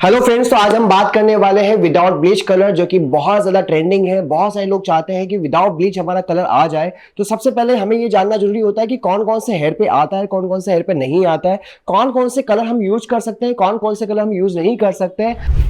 Hello friends, तो आज हम बात करने वाले हैं विदाउट ब्लीच कलर, जो कि बहुत ज्यादा ट्रेंडिंग है। बहुत सारे लोग चाहते हैं कि विदाउट ब्लीच हमारा कलर आ जाए। तो सबसे पहले हमें ये जानना जरूरी होता है कि कौन कौन से हेयर पे आता है, कौन कौन से हेयर पे नहीं आता है, कौन कौन से कलर हम यूज कर सकते हैं, कौन कौन से कलर हम यूज नहीं कर सकते हैं।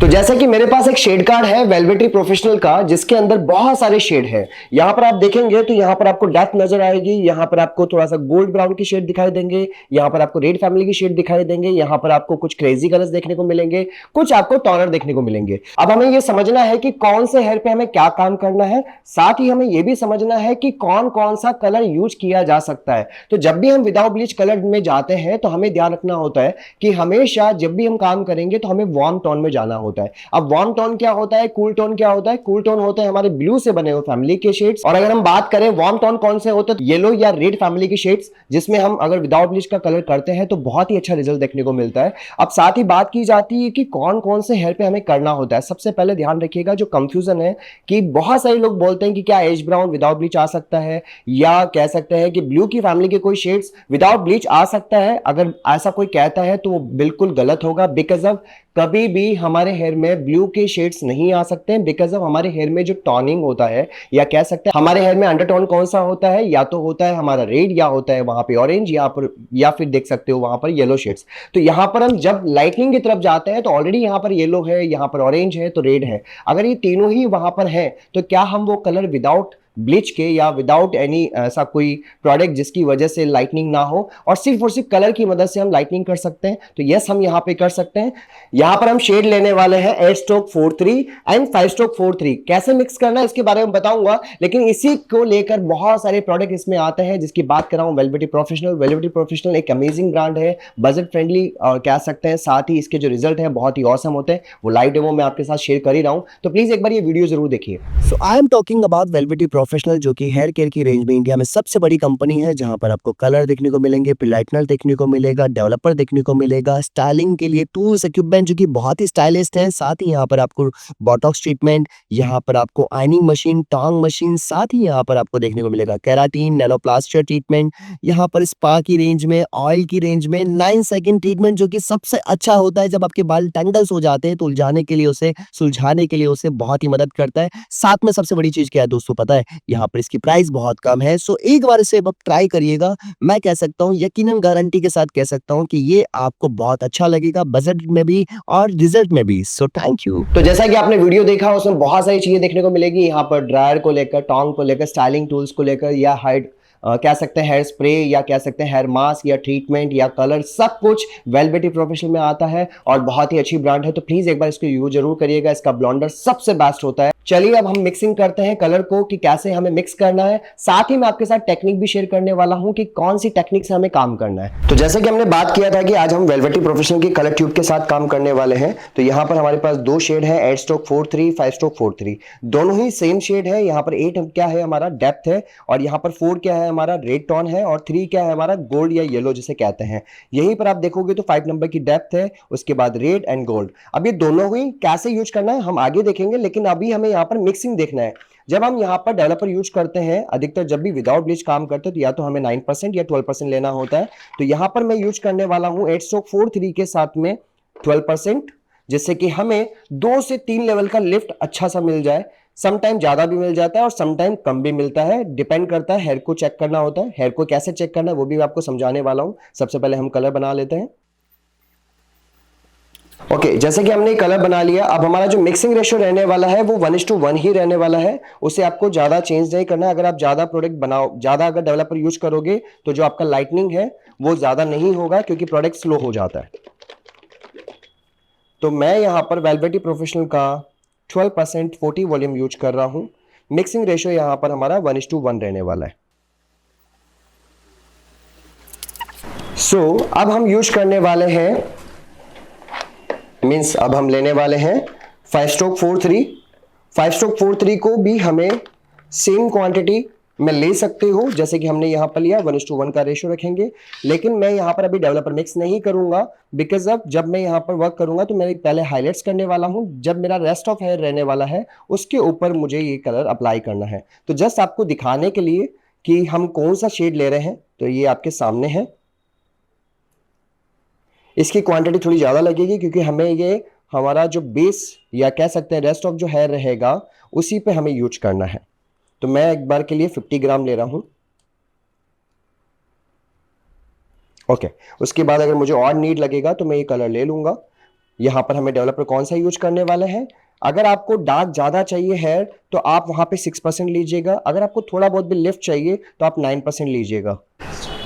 तो जैसा कि मेरे पास एक शेड कार्ड है वेलवेटी प्रोफेशनल का, जिसके अंदर बहुत सारे शेड हैं। यहां पर आप देखेंगे तो यहां पर आपको डेप्थ नजर आएगी, यहां पर आपको थोड़ा सा गोल्ड ब्राउन की शेड दिखाई देंगे, यहां पर आपको रेड फैमिली की शेड दिखाई देंगे, यहां पर आपको कुछ क्रेजी कलर्स देखने को मिलेंगे, कुछ आपको टॉनर देखने को मिलेंगे। अब हमें यह समझना है कि कौन से हेयर पे हमें क्या काम करना है, साथ ही हमें यह भी समझना है कि कौन कौन सा कलर यूज किया जा सकता है। तो जब भी हम विदाउट ब्लीच कलर में जाते हैं तो हमें ध्यान रखना होता है कि हमेशा जब भी हम काम करेंगे तो हमें वार्म टोन में जाना होता है। अब वार्म टोन क्या होता है, कूल टोन क्या होता है? कूल टोन होते हैं हमारे ब्लू से बने हुए फैमिली के शेड्स। और अगर हम बात करें वार्म टोन कौन से होते हैं, येलो या रेड फैमिली के शेड्स, जिसमें हम अगर विदाउट ब्लीच का कलर करते हैं तो बहुत ही अच्छा रिजल्ट देखने को मिलता है। अब साथ ही बात की जाती है कि कौन कौन से हेयर पे हमें करना होता है। सबसे पहले ध्यान रखिएगा, जो कंफ्यूजन है कि बहुत सारे लोग बोलते हैं कि क्या एज ब्राउन विदाउट ब्लीच आ सकता है, या कह सकते हैं कि ब्लू की फैमिली के कोई शेड्स विदाउट ब्लीच आ सकता है। अगर ऐसा कोई कहता है तो वो बिल्कुल गलत होगा, बिकॉज ऑफ कभी भी हमारे हेयर में ब्लू के शेड्स नहीं आ सकते हैं, बिकॉज ऑफ हमारे हेयर में जो टोनिंग होता है, या कह सकते हैं हमारे हेयर में अंडरटोन कौन सा होता है, या तो होता है हमारा रेड, या होता है वहां पे ऑरेंज, या फिर देख सकते हो वहां पर येलो शेड्स। तो यहां पर हम जब लाइटनिंग की तरफ जाते हैं तो ऑलरेडी यहां पर येलो है, यहां पर ऑरेंज है, तो रेड है। अगर ये तीनों ही वहां पर है तो क्या हम वो कलर विदाउट ब्लीच के या विदाउट एनी ऐसा कोई प्रोडक्ट जिसकी वजह से लाइटनिंग ना हो और सिर्फ कलर की मदद से हम लाइटनिंग कर सकते हैं? तो यस, हम यहां पे कर सकते हैं। यहां पर हम शेड लेने वाले हैं 8/43 एंड 5/43। कैसे मिक्स करना है इसके बारे में बताऊंगा, लेकिन इसी को लेकर बहुत सारे प्रोडक्ट इसमें आते हैं, जिसकी बात कर रहा हूं वेलवेटी प्रोफेशनल। वेलवेटी प्रोफेशनल एक अमेजिंग ब्रांड है, बजट फ्रेंडली और कह सकते हैं, साथ ही इसके जो रिजल्ट है बहुत ही औसम होते हैं। वो लाइव डेमो मैं आपके साथ शेयर कर ही रहा हूं, तो प्लीज एक बार ये वीडियो जरूर देखिए। So I am talking about Velvety professional, जो कि हेयर केयर की रेंज में इंडिया में सबसे बड़ी कंपनी है, जहां पर आपको कलर देखने को मिलेंगे, लाइटनर देखने को मिलेगा, डेवलपर देखने को मिलेगा, स्टाइलिंग के लिए टूल्स इक्विपमेंट जो कि बहुत ही स्टाइलिस्ट है। साथ ही यहाँ पर आपको बोटॉक्स ट्रीटमेंट, यहाँ पर आपको आइनिंग मशीन, टोंग मशीन, साथ ही यहाँ पर आपको देखने को मिलेगा केराटिन, नैनोप्लास्टर ट्रीटमेंट, यहाँ पर स्पा की रेंज में, ऑयल की रेंज में 9 सेकंड ट्रीटमेंट, जो कि सबसे अच्छा होता है जब आपके बाल टंगल्स हो जाते हैं तो उलझाने के लिए, उसे सुलझाने के लिए उसे बहुत ही मदद करता है। साथ में सबसे बड़ी चीज क्या है दोस्तों, पता है? यहाँ पर इसकी प्राइस बहुत कम है। सो एक बार इसे आप ट्राई करिएगा। मैं कह सकता हूँ, यकीनन गारंटी के साथ कह सकता हूँ कि ये आपको बहुत अच्छा लगेगा, बजट में भी और रिजल्ट में भी। So thank you. तो जैसा कि आपने वीडियो देखा, उसमें बहुत सारी चीजें देखने को मिलेगी, यहाँ पर ड्रायर को लेकर, टोंग को लेकर, स्टाइलिंग टूल्स को लेकर, या हाइट कह सकते हैं हेयर स्प्रे, या कह सकते हैं हेयर मास्क, या ट्रीटमेंट, या कलर, सब कुछ वेलवेटी प्रोफेशनल में आता है और बहुत ही अच्छी ब्रांड है। तो प्लीज एक बार इसको यूज जरूर करिएगा, इसका ब्लॉन्डर सबसे बेस्ट होता है। चलिए अब हम मिक्सिंग करते हैं कलर को, कि कैसे हमें मिक्स करना है। साथ ही मैं आपके साथ टेक्निक भी शेयर करने वाला हूं कि कौन सी टेक्निक से हमें काम करना है। तो जैसे कि हमने बात किया था कि आज हम वेलवेटी प्रोफेशनल की कलर ट्यूब के साथ काम करने वाले हैं, तो यहां पर हमारे पास दो शेड है, 8/43, 5/43। दोनों ही सेम शेड है। यहाँ पर 8 क्या है हमारा डेप्थ है, और यहाँ पर 4 क्या है हमारा रेड टोन है, और 3 क्या है हमारा गोल्ड या येलो जिसे कहते हैं। यहीं पर आप देखोगे तो 5 नंबर की डेप्थ है, उसके बाद रेड एंड गोल्ड। अब ये दोनों ही कैसे यूज करना है हम आगे देखेंगे, लेकिन अभी हमें यहाँ पर मिक्सिंग देखना है। जब हम यहाँ पर डेवलपर यूज करते हैं, अधिकतर जब भी विदाउट ब्लीच काम करते हैं, तो या तो हमें 9% या 12% लेना होता है। तो यहाँ पर मैं यूज करने वाला हूं 8/43 के साथ में 12%, जिससे कि हमें 2 से 3 लेवल का लिफ्ट अच्छा सा मिल जाए। समटाइम ज्यादा भी मिल जाता है और समटाइम कम भी मिलता है, डिपेंड करता है। हेयर को चेक करना होता है, हेयर को कैसे चेक करना है वो भी मैं आपको समझाने वाला हूं। सबसे पहले हम कलर बना लेते हैं। ओके, जैसे कि हमने कलर बना लिया, अब हमारा जो मिक्सिंग रेशियो रहने वाला है वो 1:1 ही रहने वाला है। उसे आपको ज्यादा चेंज नहीं करना है। अगर आप ज्यादा प्रोडक्ट बनाओ, ज्यादा अगर डेवलपर यूज करोगे तो जो आपका लाइटनिंग है वो ज्यादा नहीं होगा, क्योंकि प्रोडक्ट स्लो हो जाता है। तो मैं यहां पर वेलवेटी प्रोफेशनल का 12% 40 वॉल्यूम यूज कर रहा हूं। मिक्सिंग रेशियो यहां पर हमारा 1:1 रहने वाला है। सो अब हम यूज करने वाले हैं, मींस अब हम लेने वाले हैं 5/43। 5/43 को भी हमें सेम क्वांटिटी मैं ले सकते हो, जैसे कि हमने यहाँ पर लिया 1:1 का रेशियो रखेंगे। लेकिन मैं यहाँ पर अभी डेवलपर मिक्स नहीं करूंगा, बिकॉज अब जब मैं यहाँ पर वर्क करूंगा तो मैं पहले हाईलाइट्स करने वाला हूँ, जब मेरा रेस्ट ऑफ हेयर रहने वाला है उसके ऊपर मुझे ये कलर अप्लाई करना है। तो जस्ट आपको दिखाने के लिए कि हम कौन सा शेड ले रहे हैं, तो ये आपके सामने है। इसकी क्वांटिटी थोड़ी ज्यादा लगेगी क्योंकि हमें ये हमारा जो बेस या कह सकते हैं रेस्ट ऑफ जो हेयर रहेगा उसी पे हमें यूज करना है। तो मैं एक बार के लिए 50 ग्राम ले रहा हूं। ओके, उसके बाद अगर मुझे और नीड लगेगा तो मैं ये कलर ले लूंगा। यहां पर हमें डेवलपर कौन सा यूज करने वाले हैं, अगर आपको डार्क ज्यादा चाहिए हेयर तो आप वहां पे 6% लीजिएगा, अगर आपको थोड़ा बहुत भी लिफ्ट चाहिए तो आप 9% लीजिएगा।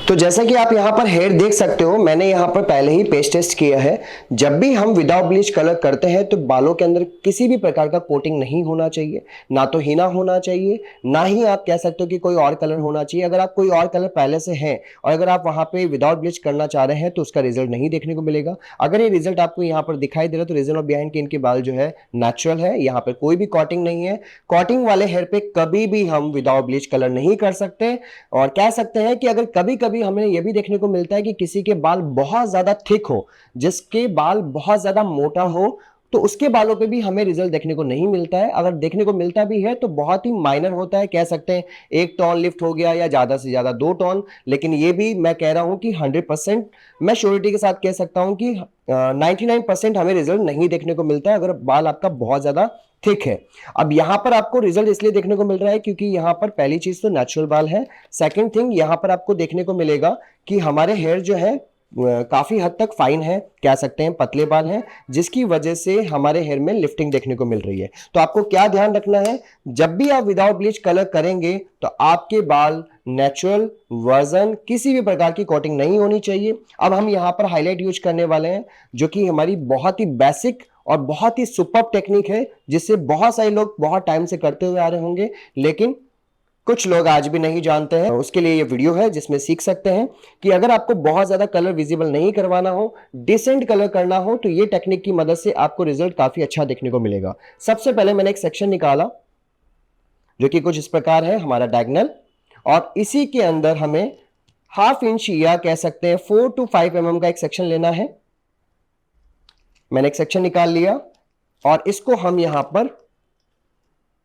तो जैसा कि आप यहाँ पर हेयर देख सकते हो, मैंने यहाँ पर पहले ही पेस्ट टेस्ट किया है। जब भी हम विदाउट ब्लीच कलर करते हैं तो बालों के अंदर किसी भी प्रकार का कोटिंग नहीं होना चाहिए, ना तो हीना होना चाहिए, ना ही आप कह सकते हो कि कोई और कलर होना चाहिए। अगर आप कोई और कलर पहले से है और अगर आप वहां पे विदाउट ब्लीच करना चाह रहे हैं तो उसका रिजल्ट नहीं देखने को मिलेगा। अगर ये रिजल्ट आपको यहाँ पर दिखाई दे रहा है तो रीजन ऑफ बिहाइंड कि इनके बाल जो है नेचुरल है, यहाँ पर कोई भी कॉटिंग नहीं है। कॉटिंग वाले हेयर पे कभी भी हम विदाउट ब्लीच कलर नहीं कर सकते। और कह सकते हैं कि अगर कभी कभी हमें यह भी देखने को मिलता है कि किसी के बाल बहुत ज्यादा थिक हो, जिसके बाल बहुत ज्यादा मोटा हो, तो उसके बालों पे भी हमें रिजल्ट देखने को नहीं मिलता है। अगर देखने को मिलता भी है तो बहुत ही माइनर होता है, कह सकते हैं 1 टोन लिफ्ट हो गया या ज्यादा से ज्यादा 2 टोन। लेकिन ये भी मैं कह रहा हूं कि 100% मैं श्योरिटी के साथ कह सकता हूं कि 99% हमें रिजल्ट नहीं देखने को मिलता है अगर बाल आपका बहुत ज्यादा थिक है। अब यहां पर आपको रिजल्ट इसलिए देखने को मिल रहा है क्योंकि यहां पर पहली चीज तो नेचुरल बाल है। सेकंड थिंग, यहां पर आपको देखने को मिलेगा कि हमारे हेयर जो है काफी हद तक फाइन है, कह सकते हैं पतले बाल हैं, जिसकी वजह से हमारे हेयर में लिफ्टिंग देखने को मिल रही है। तो आपको क्या ध्यान रखना है, जब भी आप विदाउट ब्लीच कलर करेंगे तो आपके बाल नेचुरल वर्जन, किसी भी प्रकार की कोटिंग नहीं होनी चाहिए। अब हम यहां पर हाईलाइट यूज करने वाले हैं, जो कि हमारी बहुत ही बेसिक और बहुत ही सुपर्ब टेक्निक है, जिससे बहुत सारे लोग बहुत टाइम से करते हुए आ रहे होंगे, लेकिन कुछ लोग आज भी नहीं जानते हैं। उसके लिए ये वीडियो है जिसमें सीख सकते हैं कि अगर आपको बहुत ज्यादा कलर विजिबल नहीं करवाना हो, डिसेंट कलर करना हो, तो ये टेक्निक की मदद से आपको रिजल्ट काफी अच्छा देखने को मिलेगा। सबसे पहले मैंने एक सेक्शन निकाला जो कि कुछ इस प्रकार है, हमारा डायगोनल, और इसी के अंदर हमें 1/2 इंच या कह सकते हैं 4 to 5 mm का एक सेक्शन लेना है। मैंने एक सेक्शन निकाल लिया और इसको हम यहां पर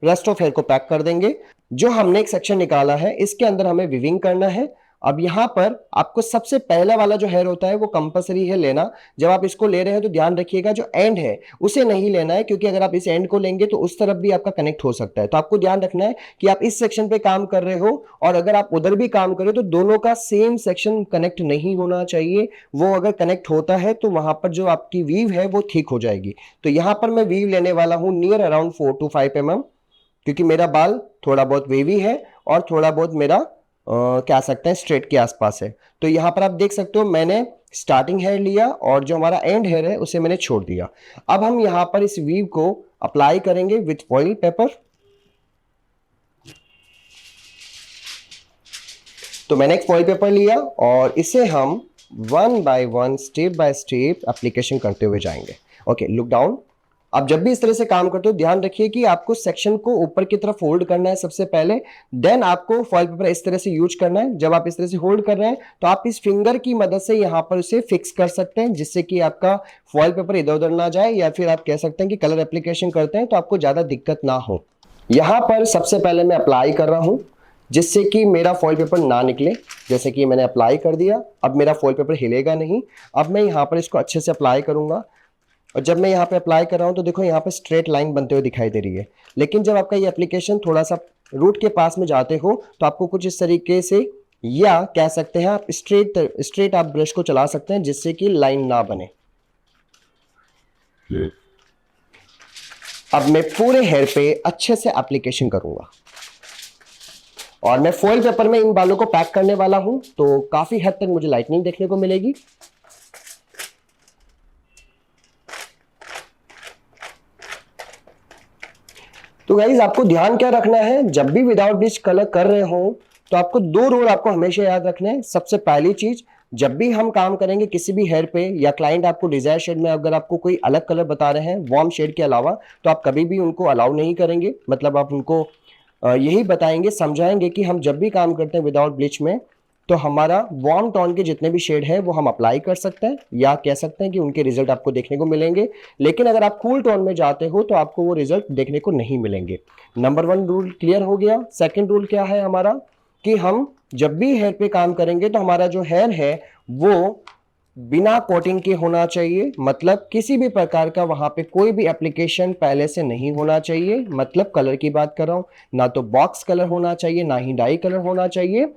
रेस्ट ऑफ हेयर को पैक कर देंगे। जो हमने एक सेक्शन निकाला है इसके अंदर हमें विविंग करना है। अब यहां पर आपको सबसे पहला वाला जो हेयर होता है वो कंपलसरी है लेना। जब आप इसको ले रहे हैं तो ध्यान रखिएगा जो एंड है उसे नहीं लेना है, क्योंकि अगर आप इस एंड को लेंगे तो उस तरफ भी आपका कनेक्ट हो सकता है। तो आपको ध्यान रखना है कि आप इस सेक्शन पे काम कर रहे हो और अगर आप उधर भी काम कर रहे हो तो दोनों का सेम सेक्शन कनेक्ट नहीं होना चाहिए। वो अगर कनेक्ट होता है तो वहां पर जो आपकी वीव है वो ठीक हो जाएगी। तो यहां पर मैं वीव लेने वाला हूं नियर अराउंड 4 to 5 mm, क्योंकि मेरा बाल थोड़ा बहुत वेवी है और थोड़ा बहुत मेरा कह सकते हैं स्ट्रेट के आसपास है। तो यहां पर आप देख सकते हो मैंने स्टार्टिंग हेयर लिया और जो हमारा एंड हेयर है उसे मैंने छोड़ दिया। अब हम यहां पर इस वीव को अप्लाई करेंगे विथ फॉइल पेपर। तो मैंने एक फॉइल पेपर लिया और इसे हम 1 by 1 step by step application करते हुए जाएंगे। Okay, look down. अब जब भी इस तरह से काम करते हो ध्यान रखिए कि आपको सेक्शन को ऊपर की तरफ होल्ड करना है सबसे पहले, देन आपको फॉइल पेपर इस तरह से यूज करना है। जब आप इस तरह से होल्ड कर रहे हैं तो आप इस फिंगर की मदद से यहां पर उसे फिक्स कर सकते हैं, जिससे कि आपका फॉइल पेपर इधर उधर ना जाए, या फिर आप कह सकते हैं कि कलर एप्लीकेशन करते हैं तो आपको ज्यादा दिक्कत ना हो। यहां पर सबसे पहले मैं अप्लाई कर रहा हूं जिससे कि मेरा फॉइल पेपर ना निकले। जैसे कि मैंने अप्लाई कर दिया, अब मेरा फॉइल पेपर हिलेगा नहीं। अब मैं यहाँ पर इसको अच्छे से अप्लाई करूंगा और जब मैं यहाँ पे अप्लाई कर रहा हूँ तो देखो यहाँ पे स्ट्रेट लाइन बनते हुए दिखाई दे रही है। लेकिन जब आपका ये एप्लीकेशन थोड़ा सा रूट के पास में जाते हो तो आपको कुछ इस तरीके से, या कह सकते हैं आप स्ट्रेट आप ब्रश को चला सकते हैं जिससे कि लाइन ना बने। अब मैं पूरे हेयर पे अच्छे से एप्लीकेशन करूंगा और मैं फॉइल पेपर में इन बालों को पैक करने वाला हूं, तो काफी हद तक मुझे लाइटनिंग देखने को मिलेगी। तो गाइस आपको ध्यान क्या रखना है, जब भी विदाउट ब्लीच कलर कर रहे हो तो आपको 2 रूल आपको हमेशा याद रखना है। सबसे पहली चीज, जब भी हम काम करेंगे किसी भी हेयर पे या क्लाइंट आपको डिजायर शेड में अगर आपको कोई अलग कलर बता रहे हैं वार्म शेड के अलावा, तो आप कभी भी उनको अलाउ नहीं करेंगे। मतलब आप उनको यही बताएंगे, समझाएंगे कि हम जब भी काम करते हैं विदाउट ब्लीच में तो हमारा वार्म टोन के जितने भी शेड है वो हम अप्लाई कर सकते हैं, या कह सकते हैं कि उनके रिजल्ट आपको देखने को मिलेंगे। लेकिन अगर आप कूल टोन में जाते हो तो आपको वो रिजल्ट देखने को नहीं मिलेंगे। नंबर 1 रूल क्लियर हो गया। सेकंड रूल क्या है हमारा, कि हम जब भी हेयर पे काम करेंगे तो हमारा जो हेयर है वो बिना कोटिंग के होना चाहिए, मतलब किसी भी प्रकार का वहां पे कोई भी एप्लीकेशन पहले से नहीं होना चाहिए। मतलब कलर की बात कर रहा हूं, ना तो बॉक्स कलर होना चाहिए, ना ही डाई कलर होना चाहिए,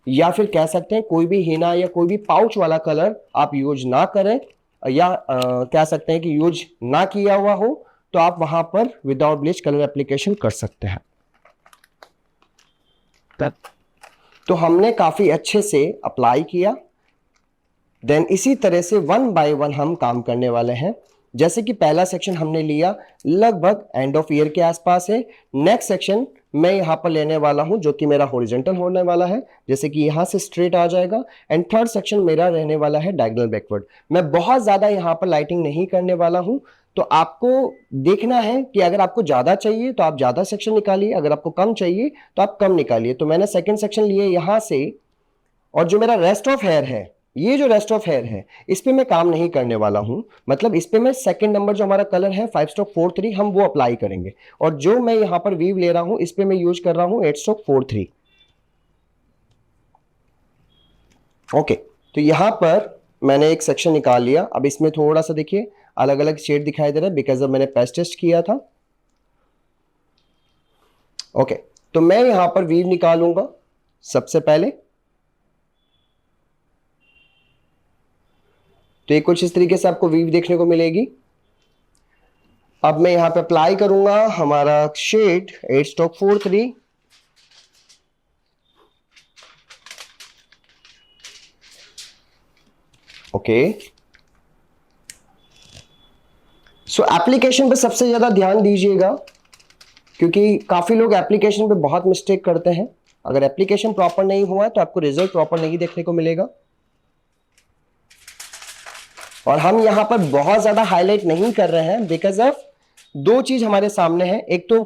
या फिर कह सकते हैं कोई भी हिना या कोई भी पाउच वाला कलर आप यूज ना करें, या कह सकते हैं कि यूज ना किया हुआ हो तो आप वहां पर विदाउट ब्लीच कलर एप्लीकेशन कर सकते हैं। तो हमने काफी अच्छे से अप्लाई किया। देन इसी तरह से 1 बाय 1 हम काम करने वाले हैं। जैसे कि पहला सेक्शन हमने लिया लगभग एंड ऑफ ईयर के आसपास है। नेक्स्ट सेक्शन मैं यहां पर लेने वाला हूं जो कि मेरा हॉरिजॉन्टल होने वाला है, जैसे कि यहां से स्ट्रेट आ जाएगा। एंड थर्ड सेक्शन मेरा रहने वाला है डायगोनल बैकवर्ड। मैं बहुत ज्यादा यहां पर लाइटिंग नहीं करने वाला हूं, तो आपको देखना है कि अगर आपको ज्यादा चाहिए तो आप ज्यादा सेक्शन निकालिए, अगर आपको कम चाहिए तो आप कम निकालिए। तो मैंने सेकेंड सेक्शन लिए यहां से, और जो मेरा रेस्ट ऑफ हेयर है, ये जो रेस्ट ऑफ हेयर है इस पे मैं काम नहीं करने वाला हूं। मतलब इस पे मैं सेकंड नंबर जो हमारा कलर है 5 स्ट्रोक 4-3 हम वो अप्लाई करेंगे। और जो मैं यहां पर वीव ले रहा हूं इस पे मैं यूज कर रहा हूं 8 स्ट्रोक 4-3। ओके, तो यहां पर मैंने एक सेक्शन निकाल लिया। अब इसमें थोड़ा सा देखिए अलग अलग शेड दिखाई दे रहा है, बिकॉज अब मैंने पैच टेस्ट किया था। ओके, तो मैं यहां पर वीव निकालूंगा सबसे पहले। तो ये कुछ इस तरीके से आपको वीव देखने को मिलेगी। अब मैं यहां पे अप्लाई करूंगा हमारा शेड 8 स्ट्रोक 4-3। ओके, सो एप्लीकेशन पे सबसे ज्यादा ध्यान दीजिएगा, क्योंकि काफी लोग एप्लीकेशन पे बहुत मिस्टेक करते हैं। अगर एप्लीकेशन प्रॉपर नहीं हुआ तो आपको रिजल्ट प्रॉपर नहीं देखने को मिलेगा। और हम यहां पर बहुत ज्यादा हाईलाइट नहीं कर रहे हैं, बिकॉज ऑफ दो चीज हमारे सामने है। एक तो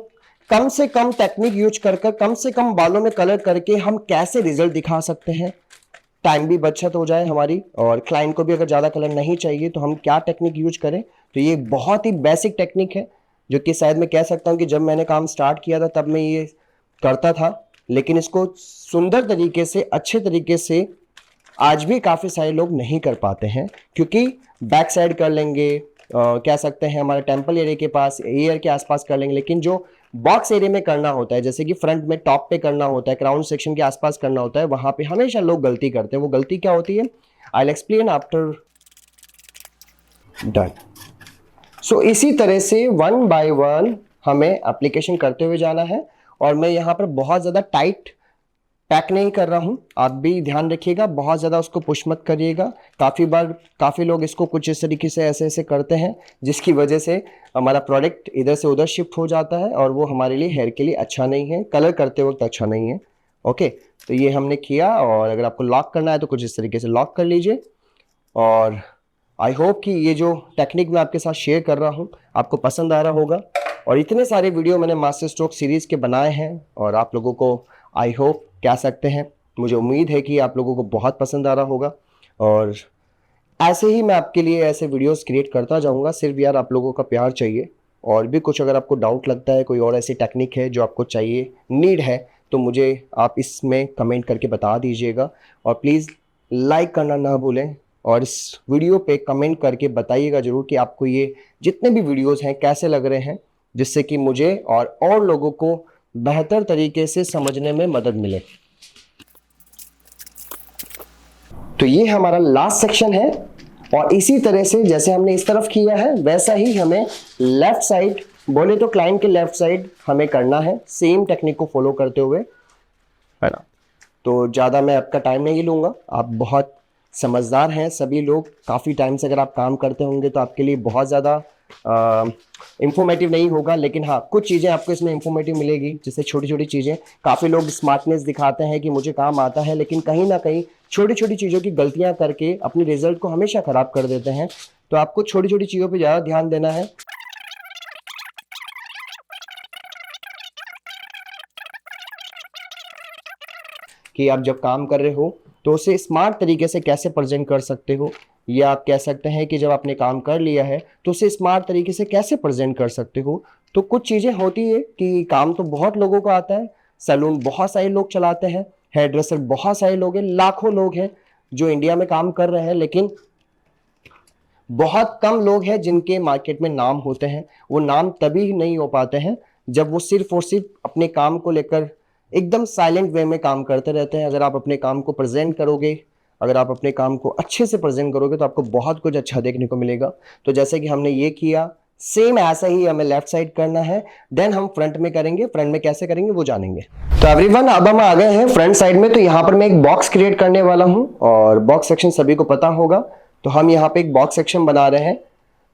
कम से कम टेक्निक यूज कर कम से कम बालों में कलर करके हम कैसे रिजल्ट दिखा सकते हैं, टाइम भी बचत हो जाए हमारी, और क्लाइंट को भी अगर ज़्यादा कलर नहीं चाहिए तो हम क्या टेक्निक यूज करें। तो ये बहुत ही बेसिक टेक्निक है, जो कि शायद मैं कह सकता हूं कि जब मैंने काम स्टार्ट किया था तब मैं ये करता था, लेकिन इसको सुंदर तरीके से अच्छे तरीके से आज भी काफ़ी सारे लोग नहीं कर पाते हैं। क्योंकि बैक साइड कर लेंगे, कह सकते हैं हमारे टेम्पल एरिया के पास, ईयर के आसपास कर लेंगे, लेकिन जो बॉक्स एरिया में करना होता है, जैसे कि फ्रंट में टॉप पे करना होता है, क्राउन सेक्शन के आसपास करना होता है, वहां पे हमेशा लोग गलती करते हैं। वो गलती क्या होती है, I will explain after done. So इसी तरह से 1 बाय 1 हमें एप्लीकेशन करते हुए जाना है। और मैं यहाँ पर बहुत ज़्यादा टाइट पैक नहीं कर रहा हूं, आप भी ध्यान रखिएगा, बहुत ज़्यादा उसको पुश मत करिएगा। काफ़ी बार काफ़ी लोग इसको कुछ इस तरीके से ऐसे ऐसे करते हैं, जिसकी वजह से हमारा प्रोडक्ट इधर से उधर शिफ्ट हो जाता है, और वो हमारे लिए हेयर के लिए अच्छा नहीं है, कलर करते वक्त अच्छा नहीं है। ओके, तो ये हमने किया। और अगर आपको लॉक करना है तो कुछ इस तरीके से लॉक कर लीजिए। और आई होप कि ये जो टेक्निक मैं आपके साथ शेयर कर रहा हूँ आपको पसंद आ रहा होगा। और इतने सारे वीडियो मैंने मास्टर स्ट्रोक सीरीज़ के बनाए हैं, और आप लोगों को आई होप कह सकते हैं, मुझे उम्मीद है कि आप लोगों को बहुत पसंद आ रहा होगा। और ऐसे ही मैं आपके लिए ऐसे वीडियोस क्रिएट करता जाऊंगा। सिर्फ यार आप लोगों का प्यार चाहिए। और भी कुछ अगर आपको डाउट लगता है, कोई और ऐसी टेक्निक है जो आपको चाहिए, नीड है, तो मुझे आप इसमें कमेंट करके बता दीजिएगा। और प्लीज़ लाइक करना ना भूलें, और इस वीडियो पे कमेंट करके बताइएगा ज़रूर कि आपको ये जितने भी वीडियोज़ हैं कैसे लग रहे हैं, जिससे कि मुझे और लोगों को बेहतर तरीके से समझने में मदद मिले। तो ये हमारा लास्ट सेक्शन है, और इसी तरह से जैसे हमने इस तरफ किया है वैसा ही हमें लेफ्ट साइड, बोले तो क्लाइंट के लेफ्ट साइड हमें करना है, सेम टेक्निक को फॉलो करते हुए, है ना। तो ज़्यादा मैं आपका टाइम नहीं लूँगा, आप बहुत समझदार हैं सभी लोग, काफ़ी टाइम से अगर आप काम करते होंगे तो आपके लिए बहुत ज़्यादा इंफॉर्मेटिव नहीं होगा, लेकिन हाँ कुछ चीज़ें आपको इसमें इंफॉर्मेटिव मिलेगी। जैसे छोटी छोटी चीज़ें, काफ़ी लोग स्मार्टनेस दिखाते हैं कि मुझे काम आता है, लेकिन कहीं ना कहीं छोटी छोटी चीज़ों की गलतियां करके अपने रिजल्ट को हमेशा ख़राब कर देते हैं। तो आपको छोटी छोटी चीज़ों पर ज़्यादा ध्यान देना है। कि आप जब काम कर रहे हो तो उसे स्मार्ट तरीके से कैसे प्रेजेंट कर सकते हो, या आप कह सकते हैं कि जब आपने काम कर लिया है तो उसे स्मार्ट तरीके से कैसे प्रेजेंट कर सकते हो। तो कुछ चीज़ें होती है कि काम तो बहुत लोगों को आता है, सैलून बहुत सारे लोग चलाते हैं, हेयर ड्रेसर बहुत सारे लोग हैं, लाखों लोग हैं जो इंडिया में काम कर रहे हैं, लेकिन बहुत कम लोग हैं जिनके मार्केट में नाम होते हैं। वो नाम तभी नहीं हो पाते हैं जब वो सिर्फ और सिर्फ अपने काम को लेकर एकदम साइलेंट वे में काम करते रहते हैं। अगर आप अपने काम को प्रेजेंट करोगे, अगर आप अपने काम को अच्छे से प्रेजेंट करोगे तो आपको बहुत कुछ अच्छा देखने को मिलेगा। तो जैसे कि हमने ये किया, सेम ऐसा ही हमें लेफ्ट साइड करना है, देन हम फ्रंट में करेंगे। फ्रंट में कैसे करेंगे वो जानेंगे। तो एवरीवन, अब हम आ गए हैं फ्रंट साइड में। तो यहाँ पर मैं एक बॉक्स क्रिएट करने वाला हूँ और बॉक्स सेक्शन सभी को पता होगा। तो हम यहाँ पे एक बॉक्स सेक्शन बना रहे हैं।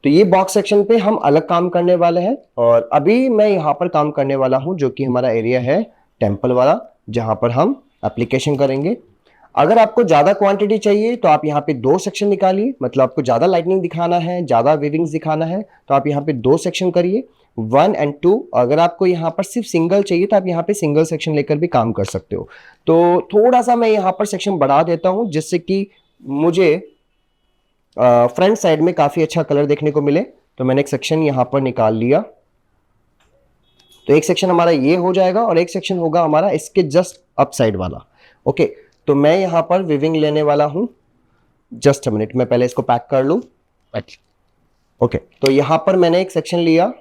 तो ये बॉक्स सेक्शन पे हम अलग काम करने वाले हैं और अभी मैं यहाँ पर काम करने वाला हूँ जो कि हमारा एरिया है टेम्पल वाला, जहाँ पर हम एप्लीकेशन करेंगे। अगर आपको ज्यादा क्वांटिटी चाहिए तो आप यहाँ पे 2 सेक्शन निकालिए, मतलब आपको ज्यादा लाइटनिंग दिखाना है, ज्यादा वीविंग्स दिखाना है तो आप यहाँ पे 2 सेक्शन करिए, 1 और 2। अगर आपको यहाँ पर सिर्फ सिंगल चाहिए तो आप यहाँ पे सिंगल सेक्शन लेकर भी काम कर सकते हो। तो थोड़ा सा मैं यहाँ पर सेक्शन बढ़ा देता हूँ जिससे कि मुझे फ्रंट साइड में काफी अच्छा कलर देखने को मिले। तो मैंने एक सेक्शन यहाँ पर निकाल लिया। तो एक सेक्शन हमारा ये हो जाएगा और एक सेक्शन होगा हमारा इसके जस्ट अप साइड वाला। ओके, तो मैं यहाँ पर विविंग लेने वाला हूँ। जस्ट अ मिनट, मैं पहले इसको पैक कर लूँ। ओके, तो यहाँ पर मैंने एक सेक्शन लिया।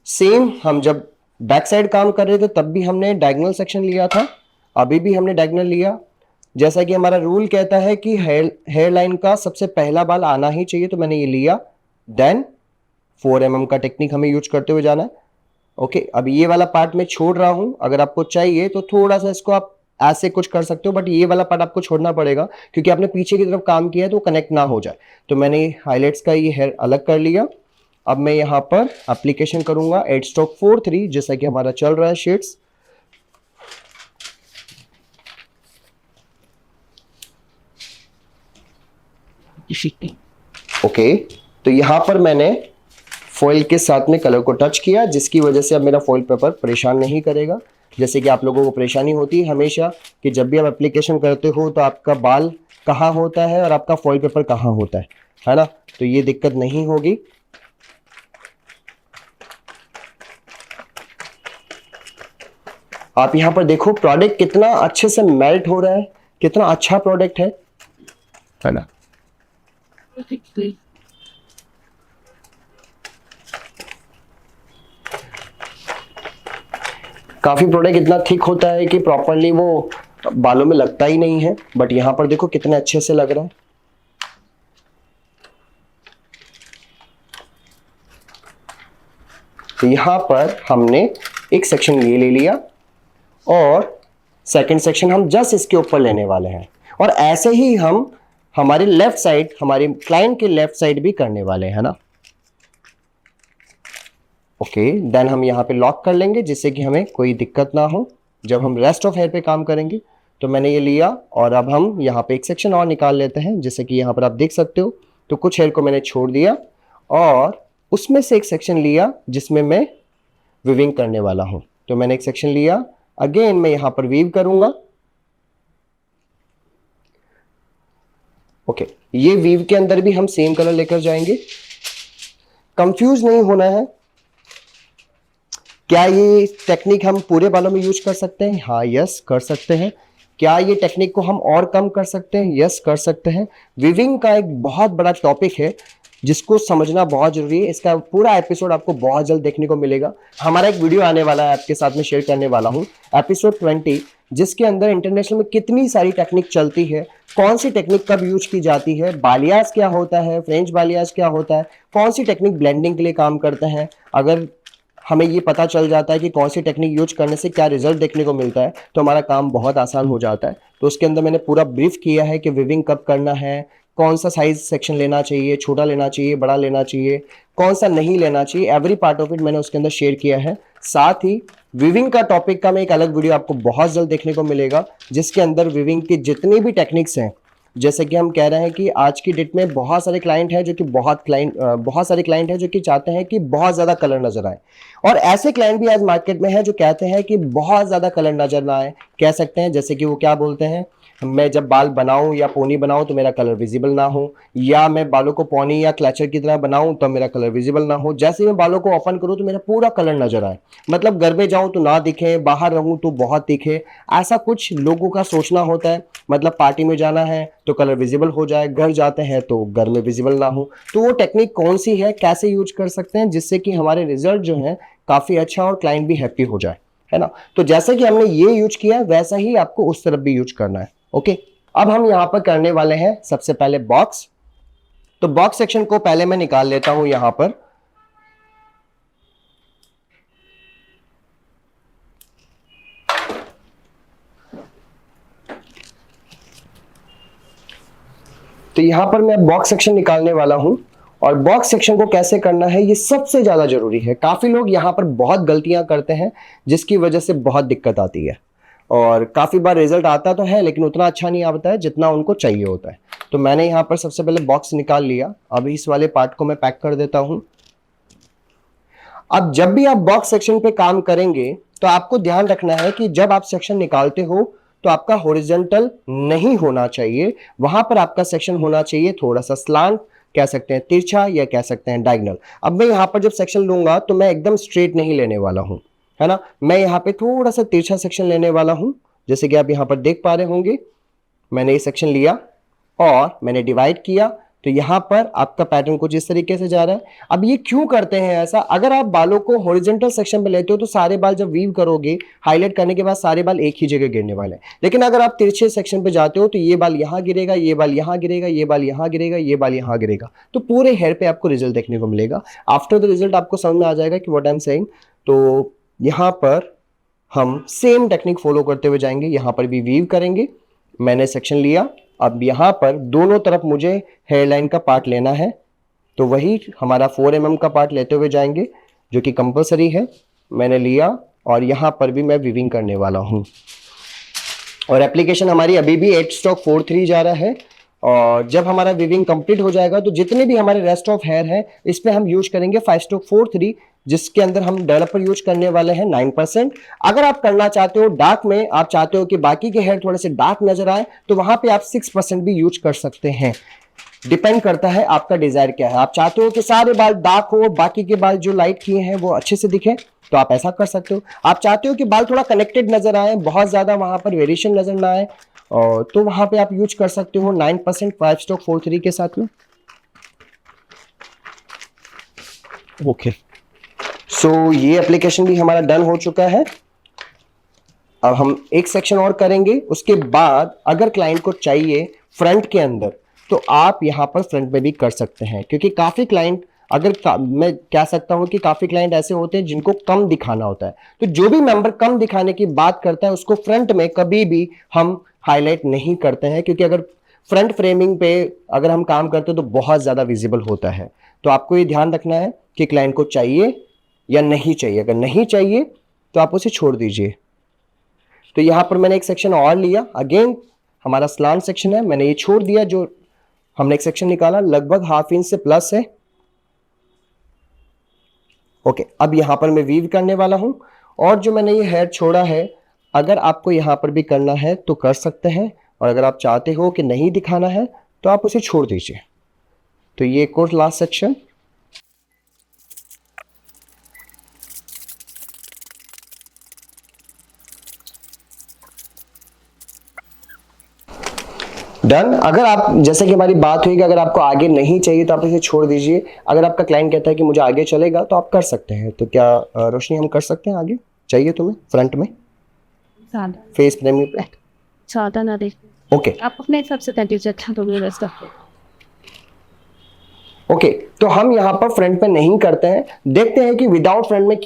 सेम हम जब बैक साइड काम कर रहे थे तब भी हमने डायगोनल सेक्शन लिया था, अभी भी हमने डायगोनल लिया। जैसा कि हमारा रूल कहता है कि हेयर लाइन का सबसे पहला बाल आना ही चाहिए, तो मैंने ये लिया। देन 4 mm का टेक्निक हमें यूज करते हुए जाना है। ओके, अब ये वाला पार्ट मैं छोड़ रहा हूं। अगर आपको चाहिए तो थोड़ा सा इसको आप ऐसे कुछ कर सकते हो, बट ये वाला पार्ट आपको छोड़ना पड़ेगा क्योंकि आपने पीछे की तरफ काम किया है तो कनेक्ट ना हो जाए। तो मैंने हाईलाइट्स का ये हेयर अलग कर लिया। अब मैं यहाँ पर एप्लीकेशन करूंगा 8-43 जैसा कि हमारा चल रहा है शेड्स। ओके, तो यहां पर मैंने फॉइल के साथ में कलर को टच किया जिसकी वजह से अब मेरा फॉइल पेपर परेशान नहीं करेगा। जैसे कि आप लोगों को परेशानी होती है हमेशा कि जब भी आप एप्लीकेशन करते हो तो आपका बाल कहाँ होता है और आपका फॉइल पेपर कहाँ होता है ना। तो ये दिक्कत नहीं होगी। आप यहां पर देखो प्रोडक्ट कितना अच्छे से मेल्ट हो रहा है, कितना अच्छा प्रोडक्ट है ना। काफी प्रोडक्ट इतना थिक होता है कि प्रॉपरली वो बालों में लगता ही नहीं है, बट यहां पर देखो कितने अच्छे से लग रहा है। तो यहां पर हमने एक सेक्शन ये ले लिया और सेकंड सेक्शन हम जस्ट इसके ऊपर लेने वाले हैं और ऐसे ही हम हमारे लेफ्ट साइड, हमारे क्लाइंट के लेफ्ट साइड भी करने वाले हैं ना। ओके, देन हम यहाँ पे लॉक कर लेंगे जिससे कि हमें कोई दिक्कत ना हो जब हम रेस्ट ऑफ हेयर पे काम करेंगे। तो मैंने ये लिया और अब हम यहाँ पे एक सेक्शन और निकाल लेते हैं जैसे कि यहाँ पर आप देख सकते हो। तो कुछ हेयर को मैंने छोड़ दिया और उसमें से एक सेक्शन लिया जिसमें मैं वीविंग करने वाला हूँ। तो मैंने एक सेक्शन लिया, अगेन मैं यहाँ पर वीव करूंगा। ओके, ये वीव के अंदर भी हम सेम कलर लेकर जाएंगे। कंफ्यूज नहीं होना है। क्या ये टेक्निक हम पूरे बालों में यूज कर सकते हैं? हाँ, यस कर सकते हैं। क्या ये टेक्निक को हम और कम कर सकते हैं? यस कर सकते हैं। वीविंग का एक बहुत बड़ा टॉपिक है जिसको समझना बहुत जरूरी है। इसका पूरा एपिसोड आपको बहुत जल्द देखने को मिलेगा। हमारा एक वीडियो आने वाला है, आपके साथ में शेयर करने वाला हूं, एपिसोड 20, जिसके अंदर इंटरनेशनल में कितनी सारी टेक्निक चलती है, कौन सी टेक्निक कब यूज की जाती है, बालियाज क्या होता है, फ्रेंच बालियाज क्या होता है, कौन सी टेक्निक ब्लेंडिंग के लिए काम करते हैं। अगर हमें ये पता चल जाता है कि कौन सी टेक्निक यूज करने से क्या रिजल्ट देखने को मिलता है तो हमारा काम बहुत आसान हो जाता है। तो उसके अंदर मैंने पूरा ब्रीफ किया है कि वीविंग कब करना है, कौन सा साइज सेक्शन लेना चाहिए, छोटा लेना चाहिए, बड़ा लेना चाहिए, कौन सा नहीं लेना चाहिए। एवरी पार्ट ऑफ इट मैंने उसके अंदर शेयर किया है। साथ ही वीविंग का टॉपिक का मैं एक अलग वीडियो आपको बहुत जल्द देखने को मिलेगा जिसके अंदर वीविंग की जितनी भी टेक्निक्स हैं, जैसे कि हम कह रहे हैं कि आज की डेट में बहुत सारे क्लाइंट हैं जो कि बहुत सारे क्लाइंट हैं जो कि चाहते हैं कि बहुत ज़्यादा कलर नजर आए, और ऐसे क्लाइंट भी आज मार्केट में है जो कहते हैं कि बहुत ज़्यादा कलर नजर ना आए, कह सकते हैं, जैसे कि वो क्या बोलते हैं, मैं जब बाल बनाऊं या पोनी बनाऊं तो मेरा कलर विजिबल ना हो, या मैं बालों को पोनी या क्लचर की तरह बनाऊं तो मेरा कलर विजिबल ना हो, जैसे मैं बालों को ओपन करूं तो मेरा पूरा कलर नजर आए, मतलब घर में जाऊं तो ना दिखे, बाहर रहूं तो बहुत दिखे, ऐसा कुछ लोगों का सोचना होता है। मतलब पार्टी में जाना है तो कलर विजिबल हो जाए, घर जाते हैं तो घर में विजिबल ना हो। तो वो टेक्निक कौन सी है, कैसे यूज कर सकते हैं जिससे कि हमारे रिजल्ट जो है काफी अच्छा और क्लाइंट भी हैप्पी हो जाए, है ना। तो जैसे कि हमने ये यूज किया वैसा ही आपको उस तरफ भी यूज करना है। ओके, अब हम यहां पर करने वाले हैं सबसे पहले बॉक्स। तो बॉक्स सेक्शन को पहले मैं निकाल लेता हूं यहां पर। तो यहां पर मैं बॉक्स सेक्शन निकालने वाला हूं, और बॉक्स सेक्शन को कैसे करना है ये सबसे ज्यादा जरूरी है। काफी लोग यहां पर बहुत गलतियां करते हैं जिसकी वजह से बहुत दिक्कत आती है, और काफी बार रिजल्ट आता तो है लेकिन उतना अच्छा नहीं आता है जितना उनको चाहिए होता है। तो मैंने यहां पर सबसे पहले बॉक्स निकाल लिया, अब इस वाले पार्ट को मैं पैक कर देता हूं। अब जब भी आप बॉक्स सेक्शन पे काम करेंगे तो आपको ध्यान रखना है कि जब आप सेक्शन निकालते हो तो आपका हॉरिजॉन्टल नहीं होना चाहिए, वहां पर आपका सेक्शन होना चाहिए थोड़ा सा स्लांट, कह सकते हैं तिरछा या कह सकते हैं डायगोनल। अब मैं यहां पर जब सेक्शन लूंगा तो मैं एकदम स्ट्रेट नहीं लेने वाला हूं, है ना, मैं यहां पे थोड़ा सा तिरछा सेक्शन लेने वाला हूं। जैसे कि आप यहां पर देख पा रहे होंगे, मैंने ये सेक्शन लिया और मैंने डिवाइड किया, तो यहां पर आपका पैटर्न कुछ इस तरीके से जा रहा है। अब ये क्यों करते हैं ऐसा, अगर आप बालों को हॉरिजॉन्टल सेक्शन पे लेते हो तो सारे बाल जब वीव करोगे हाईलाइट करने के बाद सारे बाल एक ही जगह गिरने वाले हैं, लेकिन अगर आप तिरछे सेक्शन पे जाते हो तो ये बाल यहां गिरेगा, ये बाल यहां गिरेगा, ये बाल यहां गिरेगा, ये बाल यहां गिरेगा, तो पूरे हेयर पे आपको रिजल्ट देखने को मिलेगा। आफ्टर द रिजल्ट आपको समझ में आ जाएगा कि व्हाट आई एम सेइंग। तो यहां पर हम सेम टेक्निक फॉलो करते हुए जाएंगे, यहां पर भी वीव करेंगे। मैंने सेक्शन लिया, अब यहां पर दोनों तरफ मुझे हेयरलाइन का पार्ट लेना है, तो वही हमारा 4 mm का पार्ट लेते हुए जाएंगे जो कि कंपलसरी है। मैंने लिया और यहां पर भी मैं वीविंग करने वाला हूं, और एप्लीकेशन हमारी अभी भी 8 स्ट्रोक 4-3 जा रहा है। और जब हमारा वीविंग कंप्लीट हो जाएगा तो जितने भी हमारे रेस्ट ऑफ हेयर है इस पे हम यूज करेंगे 5 स्ट्रोक 4-3, जिसके अंदर हम डेवलपर यूज करने वाले हैं 9%। अगर आप करना चाहते हो डार्क में, आप चाहते हो कि बाकी के हेयर थोड़े से डार्क नजर आए, तो वहां पे आप 6% भी यूज कर सकते हैं। डिपेंड करता है आपका डिजायर क्या है, आप चाहते हो कि सारे बाल डार्क हो, बाकी के बाल जो लाइट किए हैं वो अच्छे से दिखे, तो आप ऐसा कर सकते हो। आप चाहते हो कि बाल थोड़ा कनेक्टेड नजर आए, बहुत ज्यादा वहां पर वेरिएशन नजर ना आए, और तो वहां पे आप यूज कर सकते हो 9% 5 स्ट्रोक 4-3 के साथ में। ओके, सो ये एप्लीकेशन भी हमारा डन हो चुका है। अब हम एक सेक्शन और करेंगे, उसके बाद अगर क्लाइंट को चाहिए फ्रंट के अंदर तो आप यहां पर फ्रंट में भी कर सकते हैं, क्योंकि काफी क्लाइंट, मैं कह सकता हूं कि काफी क्लाइंट ऐसे होते हैं जिनको कम दिखाना होता है, तो जो भी मेंबर कम दिखाने की बात करता है उसको फ्रंट में कभी भी हम हाईलाइट नहीं करते हैं, क्योंकि अगर फ्रंट फ्रेमिंग पे अगर हम काम करते हैं तो बहुत ज्यादा विजिबल होता है। तो आपको ये ध्यान रखना है कि क्लाइंट को चाहिए या नहीं चाहिए, अगर नहीं चाहिए तो आप उसे छोड़ दीजिए। तो यहां पर मैंने एक सेक्शन और लिया, अगेन हमारा स्लांट सेक्शन है, मैंने ये छोड़ दिया, जो हमने एक सेक्शन निकाला लगभग 1/2 इंच से प्लस है। ओके, अब यहां पर मैं वीव करने वाला हूं, और जो मैंने ये हेयर छोड़ा है अगर आपको यहां पर भी करना है तो कर सकते हैं, और अगर आप चाहते हो कि नहीं दिखाना है तो आप उसे छोड़ दीजिए। तो ये एक और लास्ट सेक्शन। डन। अगर आप, जैसे कि हमारी बात हुई कि अगर आपको आगे नहीं चाहिए तो आप इसे छोड़ दीजिए, अगर आपका क्लाइंट कहता है कि मुझे आगे चलेगा तो आप कर सकते हैं। तो क्या रोशनी हम कर सकते हैं आगे, चाहिए तुम्हें फ्रंट में फेस फ्रेमिंग पे? ज्यादा ना देख, ओके आप अपने हिसाब से 30 अच्छा तो व्यवस्था। ओके, तो हम यहाँ पर फ्रंट में नहीं करते हैं, देखते हैं कि विदाउट फ्रंट में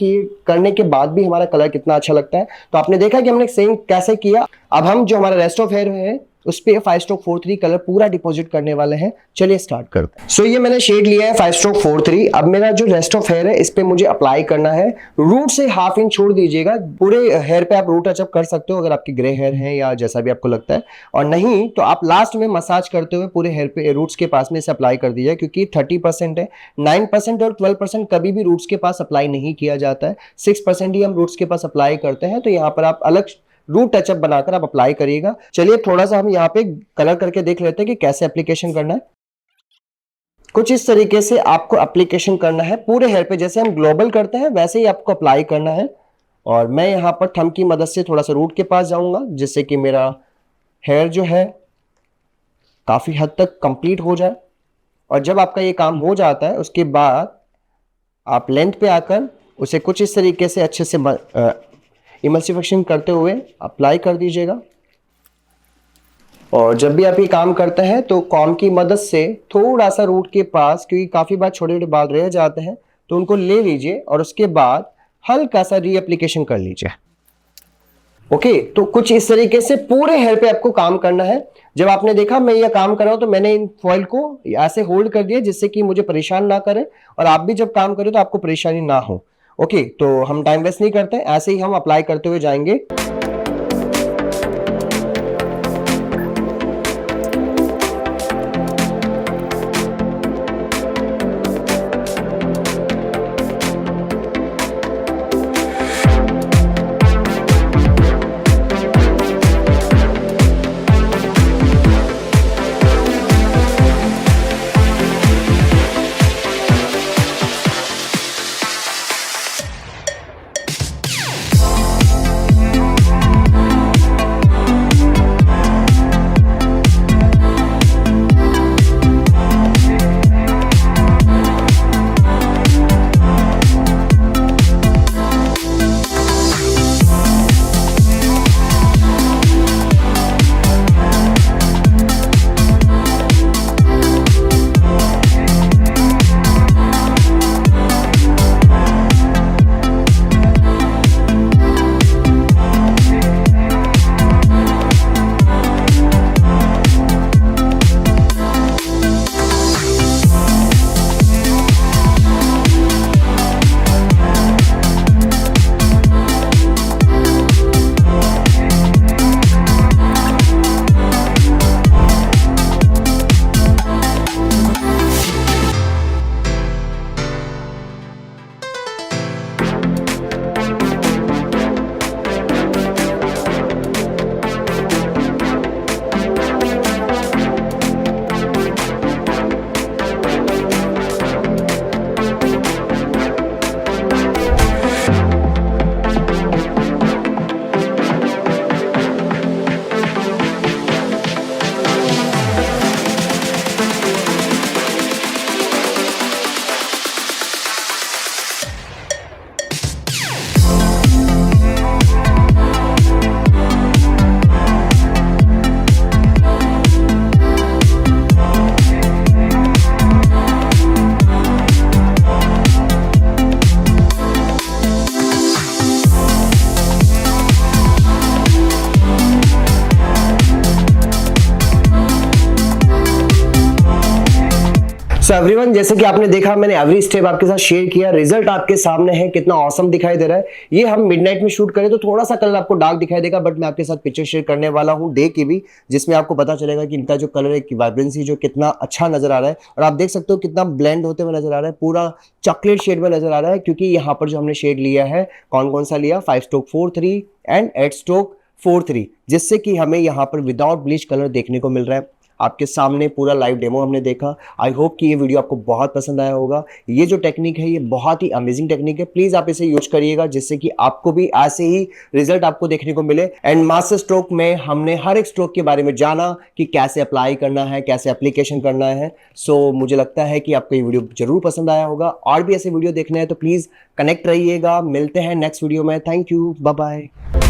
करने के बाद भी हमारा कलर कितना अच्छा लगता है। तो आपने देखा कि हमने सेम कैसे किया। अब हम जो हमारा रेस्ट ऑफ हेयर है उस पे 5 स्ट्रोक 4-3 कलर पूरा डिपॉजिट करने वाले हैं। चलिए स्टार्ट करते हैं। सो ये मैंने शेड लिया है 5 स्ट्रोक 4-3। अब मेरा जो रेस्ट ऑफ हेयर है इस पे मुझे अप्लाई करना है। रूट से 1/2 इंच छोड़ दीजिएगा, पूरे हेयर पे आप रूट टचअप कर सकते हो अगर आपके ग्रे हेयर है या जैसा भी आपको लगता है, और नहीं तो आप लास्ट में मसाज करते हुए पूरे हेयर पे रूट्स के पास में इसे अप्लाई कर दीजिए, क्योंकि 30% है। 9% और 12% कभी भी रूट्स के पास अप्लाई नहीं किया जाता है, 6% ही हम रूट्स के पास अप्लाई करते हैं। तो यहाँ पर आप अलग रूट टचअप बनाकर आप अप्लाई करिएगा। चलिए थोड़ा सा हम यहाँ पे कलर करके देख लेते हैं कि कैसे एप्लीकेशन करना है। कुछ इस तरीके से आपको एप्लीकेशन करना है पूरे हेयर पे, जैसे हम ग्लोबल करते हैं वैसे ही आपको अप्लाई करना है। और मैं यहाँ पर थंब की मदद से थोड़ा सा रूट के पास जाऊंगा, जिससे कि मेरा हेयर जो है काफी हद तक कंप्लीट हो जाए। और जब आपका ये काम हो जाता है उसके बाद आप लेंथ पे आकर उसे कुछ इस तरीके से अच्छे से इमल्सिफिकेशन करते हुए अप्लाई कर दीजिएगा। और जब भी आप ये काम करते हैं तो कॉम्ब की मदद से थोड़ा सा रूट के पास, क्योंकि काफी बार छोटे छोटे बाल रह जाते हैं, तो उनको ले लीजिए और उसके बाद हल्का सा रीएप्लीकेशन कर लीजिए। ओके, तो कुछ इस तरीके से पूरे हेयर पे आपको काम करना है। जब आपने देखा मैं ये काम कर रहा हूं तो मैंने इन फॉइल को ऐसे होल्ड कर दिया जिससे कि मुझे परेशान ना करे, और आप भी जब काम करें तो आपको परेशानी ना हो। ओके, तो हम टाइम वेस्ट नहीं करते, ऐसे ही हम अप्लाई करते हुए जाएंगे। सो एवरीवन, जैसे कि आपने देखा मैंने एवरी स्टेप आपके साथ शेयर किया, रिजल्ट आपके सामने है, कितना ऑसम दिखाई दे रहा है। ये हम मिडनाइट में शूट करें तो थोड़ा सा कलर आपको डार्क दिखाई देगा, बट मैं आपके साथ पिक्चर शेयर करने वाला हूँ डे की भी, जिसमें आपको पता चलेगा कि इनका जो कलर है की वाइब्रेंसी जो कितना अच्छा नजर आ रहा है। और आप देख सकते हो कितना ब्लेंड होते हुए नजर आ रहा है, पूरा चॉकलेट शेड में नजर आ रहा है, क्योंकि यहाँ पर जो हमने शेड लिया है कौन कौन सा लिया, 5 स्ट्रोक 4-3 एंड 8 स्ट्रोक 4-3, जिससे कि हमें यहाँ पर विदाउट ब्लीच कलर देखने को मिल रहा है। आपके सामने पूरा लाइव डेमो हमने देखा। आई होप कि ये वीडियो आपको बहुत पसंद आया होगा। ये जो टेक्निक है ये बहुत ही अमेजिंग टेक्निक है, प्लीज आप इसे यूज करिएगा, जिससे कि आपको भी ऐसे ही रिजल्ट आपको देखने को मिले। एंड मास्टर स्ट्रोक में हमने हर एक स्ट्रोक के बारे में जाना कि कैसे अप्लाई करना है, कैसे एप्लीकेशन करना है। सो मुझे लगता है कि आपको ये वीडियो जरूर पसंद आया होगा। और भी ऐसे वीडियो देखने हैं तो प्लीज कनेक्ट रहिएगा। मिलते हैं नेक्स्ट वीडियो में। Thank you, bye bye.